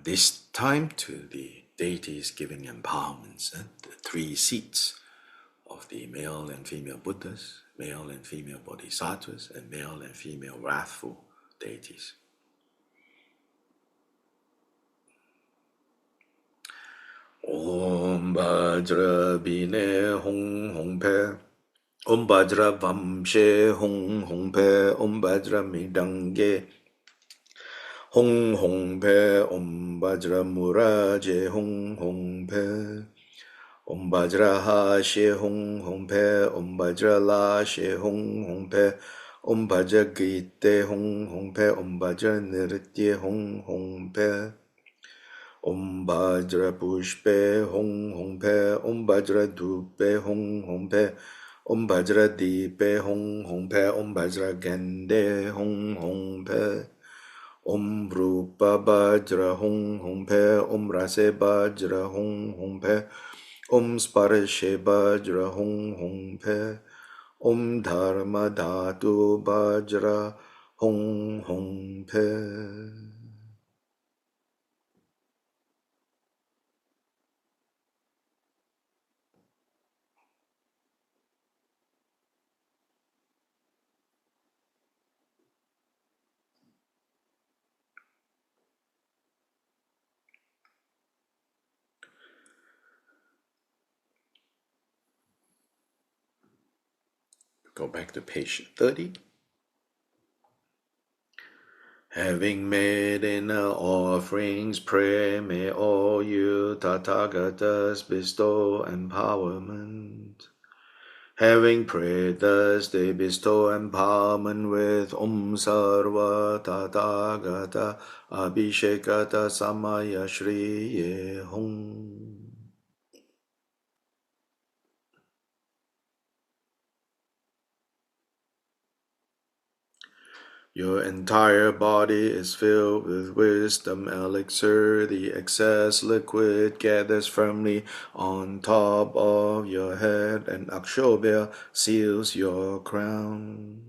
This time to the deities giving empowerments, the three seats of the male and female Buddhas, male and female Bodhisattvas, and male and female wrathful deities. Om Bajra Bine Hong Hong Pe Om Bajra Vamshe Hong Hong Pe Om Bajra Midange Hong Hong Pe Om Bajra Muraje Hong Hong Pe Om Bajra Ha She Hong Hong Pe Om Bajra La She Hong Hong Pe Om Bajra Gite Hong Hong Pe Om Bajra Nritye Hong Hong Pe Om Bajra Pushpe Hong Hong Pe Om Bajra Dupe Hong Hong Pe Om Bajra Deepe Hong Hong Pe Om Bajra Gande Hong Hong Pe Om Rupa Bajra Hong Hong Pe Om Rase Bajra Hong Hong Pe Om Sparshe Bajra Hong Hong Pe Om Dharma Dhatu Bajra Hong Hong Pe. Go back to page 30. Having made inner offerings, pray may all you Tathagatas bestow empowerment. Having prayed thus, they bestow empowerment with Om Sarva Tathagata Abhishekata Samaya Shri Ye Hong. Your entire body is filled with wisdom elixir. The excess liquid gathers firmly on top of your head, and Akshobhya seals your crown.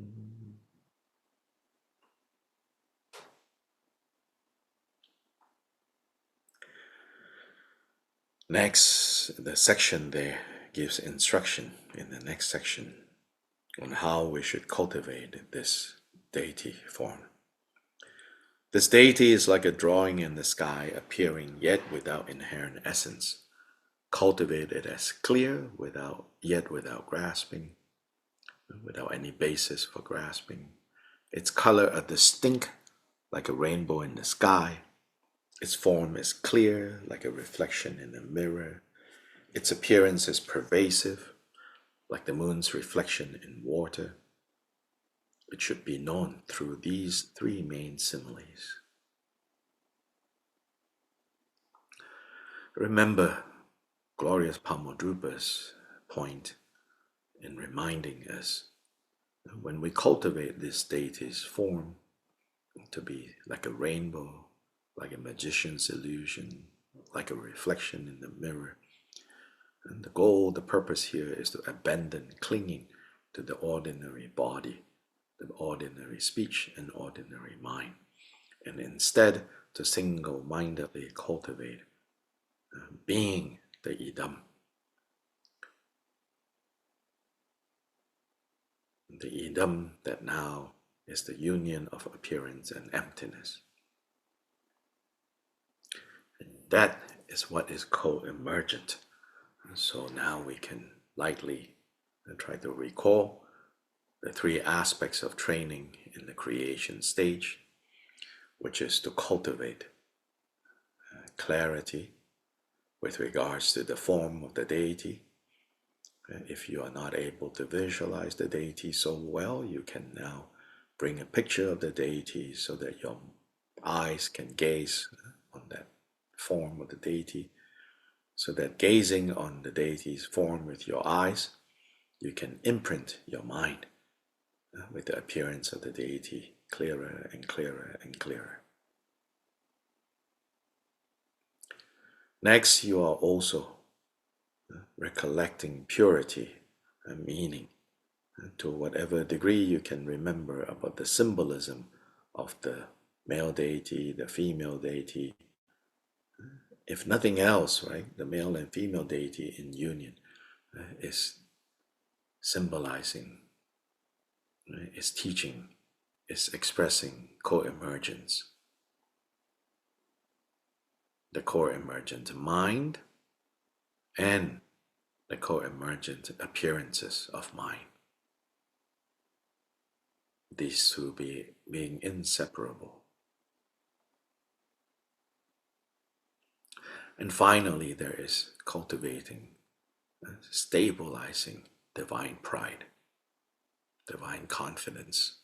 Next, the section there gives instruction in the next section on how we should cultivate this deity form. This deity is like a drawing in the sky, appearing yet without inherent essence. Cultivate it as clear, yet without grasping, without any basis for grasping. Its color are distinct, like a rainbow in the sky. Its form is clear, like a reflection in a mirror. Its appearance is pervasive, like the moon's reflection in water. It should be known through these three main similes. Remember glorious Mahamudrupa's point in reminding us that when we cultivate this deity's form to be like a rainbow, like a magician's illusion, like a reflection in the mirror, and the goal, the purpose here is to abandon clinging to the ordinary body, the ordinary speech, and ordinary mind, and instead to single-mindedly cultivate being the idam, the idam that now is the union of appearance and emptiness. And that is what is co-emergent. So now we can lightly try to recall the three aspects of training in the creation stage, which is to cultivate clarity with regards to the form of the deity. If you are not able to visualize the deity so well, you can now bring a picture of the deity so that your eyes can gaze on that form of the deity, so that gazing on the deity's form with your eyes, you can imprint your mind with the appearance of the deity clearer and clearer and clearer. Next, you are also recollecting purity and meaning to whatever degree you can remember about the symbolism of the male deity, the female deity. If nothing else, right, the male and female deity in union is symbolizing, is teaching, is expressing co-emergence. The co-emergent mind and the co-emergent appearances of mind. These two being inseparable. And finally, there is cultivating, stabilizing divine pride, divine confidence.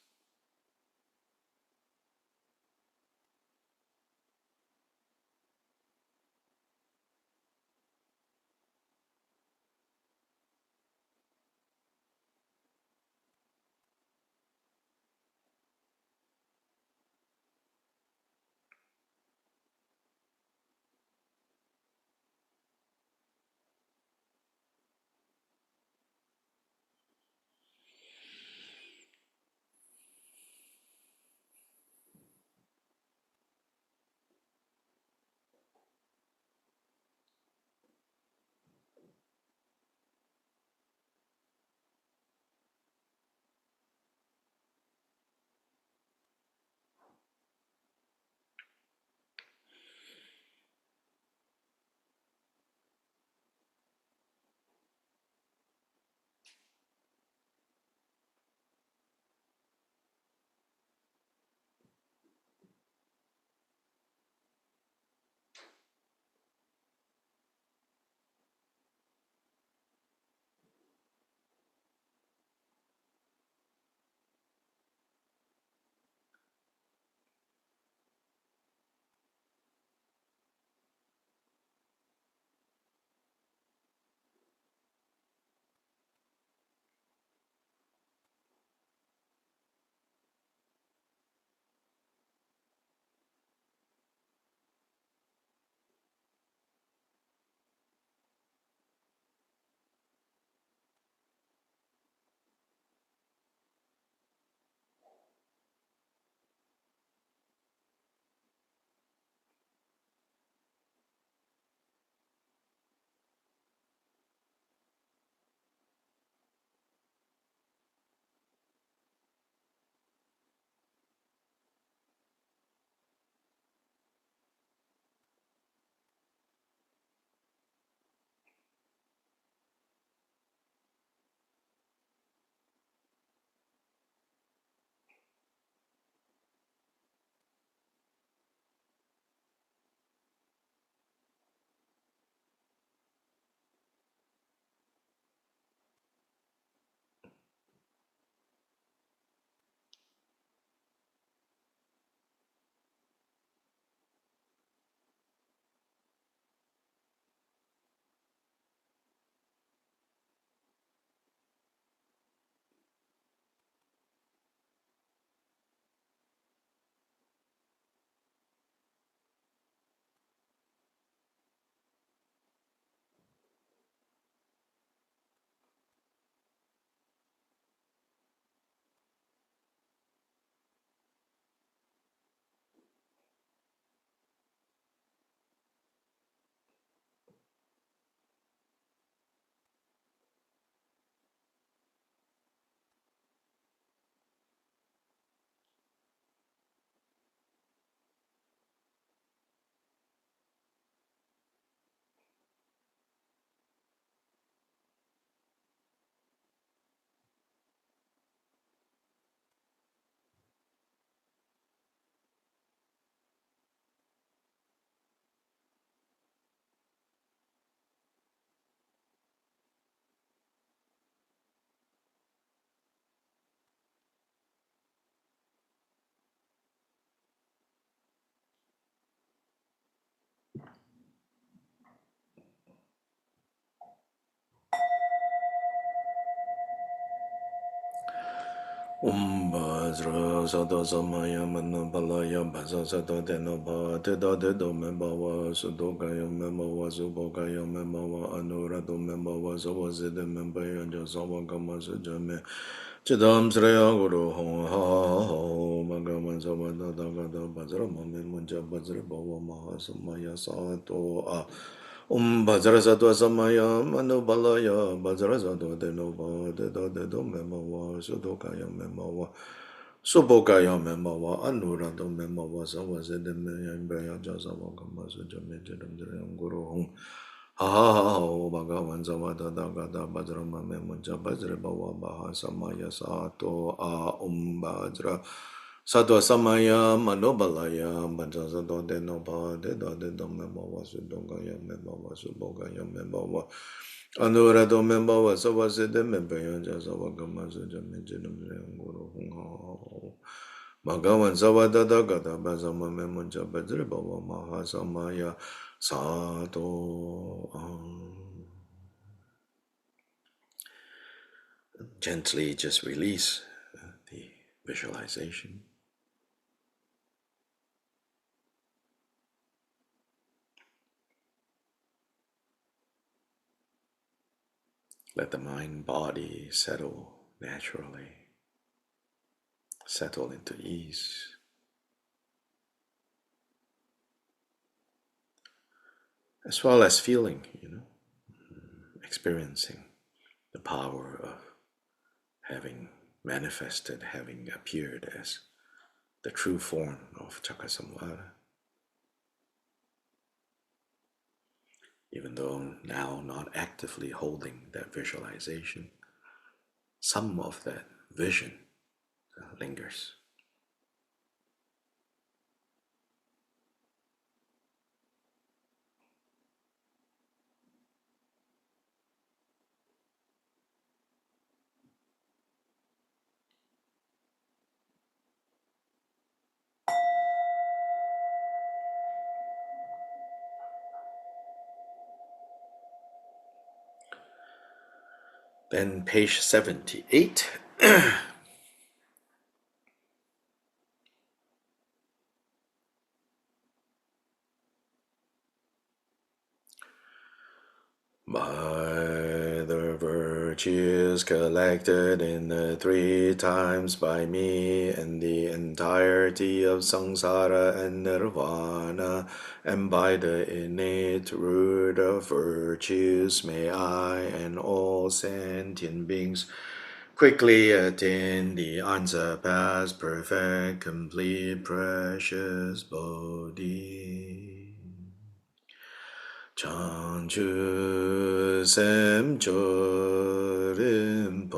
Bhadra Sada Samaya Manupalaya Bhasa Sada Tenapa Teda Dedo Membawa Sudokaya Membawa Subokaya Membawa Anurado Membawa Savasida Membaya Jasawa Kama Sujame Chidam Sraya Guru Hong Ha Ho Bhagavan Savada Dagada Bhadra Mame Munja Bhadra Bhava Mahasamaya Sato A Bhadra Sattva Samaya Manubalaya Bhadra Sattva Denova Deda Dedo Memawa Sudokaya Memawa Subokaya Memawa Anurado Memawa Savasida Membaya Jasawa Kama Sujame Chidam Sraya Guru Hong Ha ha ho Bhagavan Zavada Dagada Bajrama Memunja Bajra Bhava Baha Samaya Sato A Bajra Sato Samaya Manobalaya Bajra Sato Denoba Deda Deda Membawa Sudogaya Membawa Subogaya Membawa Anurado Membawa Savasida Membaya Jasawa Kama Sujame Chidam Guru Hong Bhagavan Zavada Dagada Bajrama Memunja Bajra Bhava Maha Samaya Sato. Gently just release the visualization. Let the mind body settle naturally, settle into ease, as well as feeling, experiencing the power of having manifested, having appeared as the true form of Chakasamvara. Even though now not actively holding that visualization, some of that vision lingers. Then page 78. By the virtues collected in the three times by me and the entirety of samsara and nirvana, and by the innate root of virtues, may I and all sentient beings quickly attain the unsurpassed, perfect, complete, precious Bodhi. Chanchu Semcho Rinpoche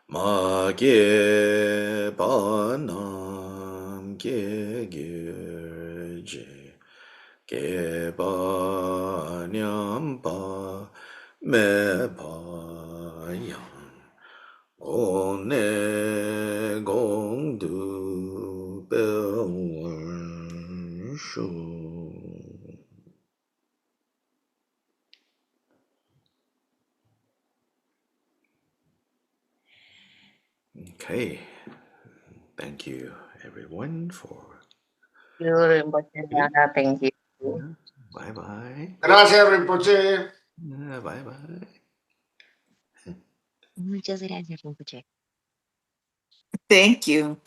Ma Ge Pa Nam Ge Gyurje Ge Pa Nyam Pa Me Pa Yang O Ne Gong Du Pe Wen Shu. Okay, thank you everyone for Thank you. bye bye. Gracias, Rinpoche. Bye bye. Muchas gracias, Rinpoche. Thank you.